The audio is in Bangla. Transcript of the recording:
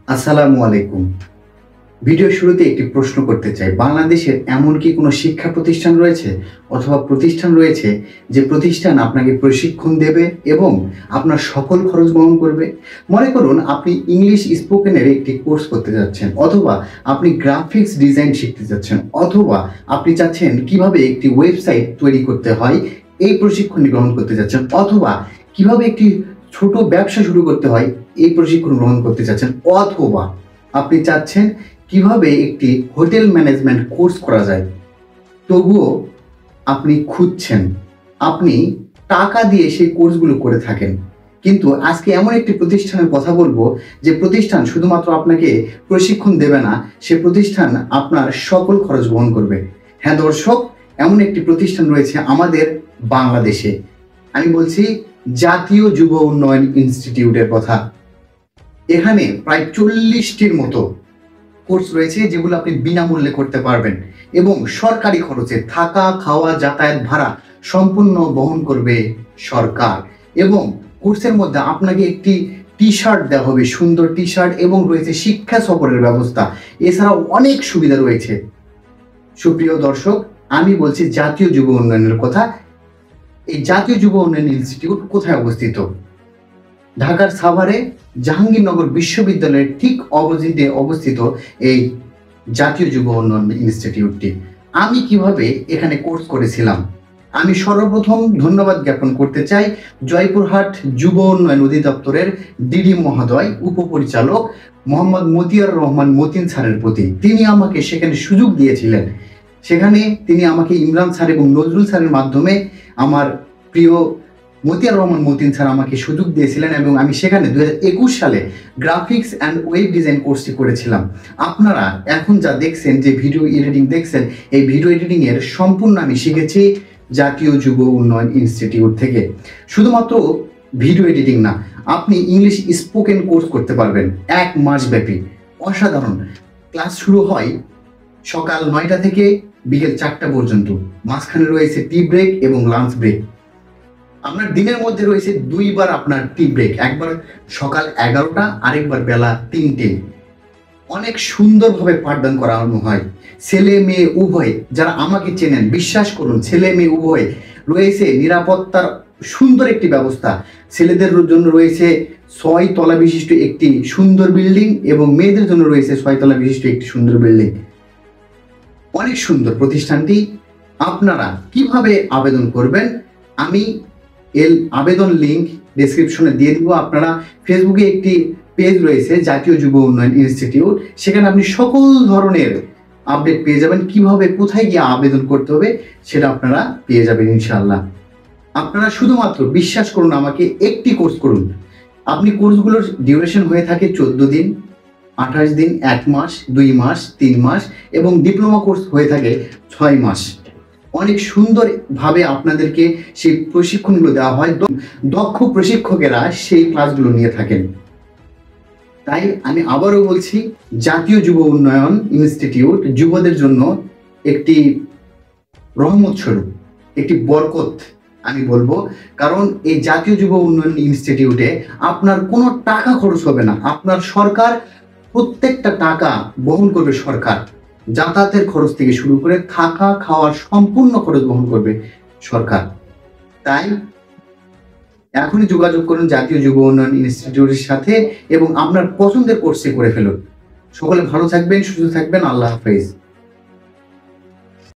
আসসালামু আলাইকুম। ভিডিও শুরুতে একটি প্রশ্ন করতে চাই। বাংলাদেশের এমন কি কোনো শিক্ষা প্রতিষ্ঠান রয়েছে অথবা প্রতিষ্ঠান রয়েছে যে প্রতিষ্ঠান আপনাকে প্রশিক্ষণ দেবে এবং আপনার সকল খরচ বহন করবে? মনে করুন আপনি ইংলিশ স্পোকেনের একটি কোর্স করতে যাচ্ছেন, অথবা আপনি গ্রাফিক্স ডিজাইন শিখতে যাচ্ছেন, অথবা আপনি চাচ্ছেন কিভাবে একটি ওয়েবসাইট তৈরি করতে হয় এই প্রশিক্ষণটি গ্রহণ করতে যাচ্ছেন, অথবা কিভাবে একটি ছোট ব্যবসা শুরু করতে হয় এই প্রশিক্ষণ গ্রহণ করতে চাচ্ছেন, অথবা আপনি চাচ্ছেন কিভাবে একটি হোটেল ম্যানেজমেন্ট কোর্স করা যায়, তবুও আপনি খুঁজছেন, আপনি টাকা দিয়ে সেই কোর্সগুলো করে থাকেন। কিন্তু আজকে এমন একটি প্রতিষ্ঠানের কথা বলবো যে প্রতিষ্ঠান শুধুমাত্র আপনাকে প্রশিক্ষণ দেবে না, সে প্রতিষ্ঠান আপনার সকল খরচ বহন করবে। হ্যাঁ দর্শক, এমন একটি প্রতিষ্ঠান রয়েছে আমাদের বাংলাদেশে। আমি বলছি জাতীয় যুব উন্নয়ন ইনস্টিটিউটের কথা। এখানে প্রায় 40টির মতো কোর্স রয়েছে যেগুলো আপনি বিনামূল্যে করতে পারবেন এবং সরকারি খরচে থাকা, খাওয়া, যাতায়াত ভাড়া সম্পূর্ণ বহন করবে সরকার। এবং কোর্সের মধ্যে আপনাকে একটি টি শার্ট দেওয়া হবে, সুন্দর টি শার্ট, এবং রয়েছে শিক্ষা সফরের ব্যবস্থা। এছাড়াও অনেক সুবিধা রয়েছে। সুপ্রিয় দর্শক, আমি বলছি জাতীয় যুব উন্নয়নের কথা। এই জাতীয় যুব উন্নয়ন ইনস্টিটিউট কোথায় অবস্থিত? ঢাকার সাভারে জাহাঙ্গীরনগর বিশ্ববিদ্যালয়ের ঠিক অপোজিটে অবস্থিত এই জাতীয় যুব উন্নয়ন ইনস্টিটিউটটি। আমি কিভাবে এখানে কোর্স করেছিলাম, আমি সর্বপ্রথম ধন্যবাদ জ্ঞাপন করতে চাই জয়পুরহাট যুব উন্নয়ন অধিদপ্তরের ডিডি মহোদয়, উপপরিচালক মোহাম্মদ মতিয়ার রহমান মতিন স্যারের প্রতি। তিনি আমাকে সেখানে সুযোগ দিয়েছিলেন। সেখানে তিনি আমাকে ইমরান স্যার এবং নজরুল স্যারের মাধ্যমে আমার প্রিয় মতিয়ার রহমান মতিন স্যার আমাকে সুযোগ দিয়েছিলেন এবং আমি সেখানে 2021 সালে গ্রাফিক্স অ্যান্ড ওয়েব ডিজাইন কোর্সটি করেছিলাম। আপনারা এখন যা দেখছেন, যে ভিডিও এডিটিং দেখছেন, এই ভিডিও এডিটিং এর সম্পূর্ণ আমি শিখেছি জাতীয় যুব উন্নয়ন ইনস্টিটিউট থেকে। শুধুমাত্র ভিডিও এডিটিং না, আপনি ইংলিশ স্পোকেন কোর্স করতে পারবেন 1 মাস ব্যাপী। অসাধারণ ক্লাস শুরু হয় সকাল 9টা থেকে বিকেল 4টা পর্যন্ত। মাঝখানে রয়েছে টি ব্রেক এবং লাঞ্চ ব্রেক। আপনার দিনের মধ্যে রয়েছে 2বার আপনার টি ব্রেক, একবার সকাল 11টা, আরেকবার বেলা 3টে। অনেক সুন্দরভাবে পাঠদান করানো হয়। ছেলে মেয়ে উভয়, যারা আমাকে চেনেন বিশ্বাস করুন, ছেলে মেয়ে উভয় রয়েছে নিরাপত্তার সুন্দর একটি ব্যবস্থা। ছেলেদের জন্য রয়েছে 6 তলা বিশিষ্ট একটি সুন্দর বিল্ডিং এবং মেয়েদের জন্য রয়েছে 6 তলা বিশিষ্ট একটি সুন্দর বিল্ডিং। অনেক সুন্দর প্রতিষ্ঠানটি। আপনারা কিভাবে আবেদন করবেন আমি আবেদন লিঙ্ক ডেসক্রিপশনে দিয়ে দিব। আপনারা ফেসবুকে একটি পেজ রয়েছে জাতীয় যুব উন্নয়ন ইনস্টিটিউট, সেখানে আপনি সকল ধরনের আপডেট পেয়ে যাবেন। কিভাবে কোথায় গিয়ে আবেদন করতে হবে সেটা আপনারা পেয়ে যাবেন ইনশাআল্লাহ। আপনারা শুধুমাত্র বিশ্বাস করুন আমাকে, একটি কোর্স করুন। আপনি কোর্সগুলোর ডিউরেশন হয়ে থাকে 14 দিন, 28 দিন, 1 মাস, 2 মাস, 3 মাস, এবং ডিপ্লোমা কোর্স হয়ে থাকে 6 মাস। অনেক সুন্দরভাবে আপনাদেরকে সেই প্রশিক্ষণগুলো দেওয়া হয়। দক্ষ প্রশিক্ষকেরা সেই ক্লাসগুলো নিয়ে থাকেন। তাই আমি আবারও বলছি, জাতীয় যুব উন্নয়ন ইনস্টিটিউট যুবদের জন্য একটি রহমত স্বরূপ, একটি বরকত আমি বলবো। কারণ এই জাতীয় যুব উন্নয়ন ইনস্টিটিউটে আপনার কোনো টাকা খরচ হবে না। আপনার সরকার প্রত্যেকটা টাকা বহন করবে সরকার। যাতায়াতের খরচ থেকে শুরু করে থাকা খাওয়ার সম্পূর্ণ খরচ বহন করবে সরকার। তাই এখনই যোগাযোগ করুন জাতীয় যুব উন্নয়ন ইনস্টিটিউটের সাথে এবং আপনার পছন্দের কোর্সে করে ফেলুন। সকলে ভালো থাকবেন, সুস্থ থাকবেন। আল্লাহ হাফেজ।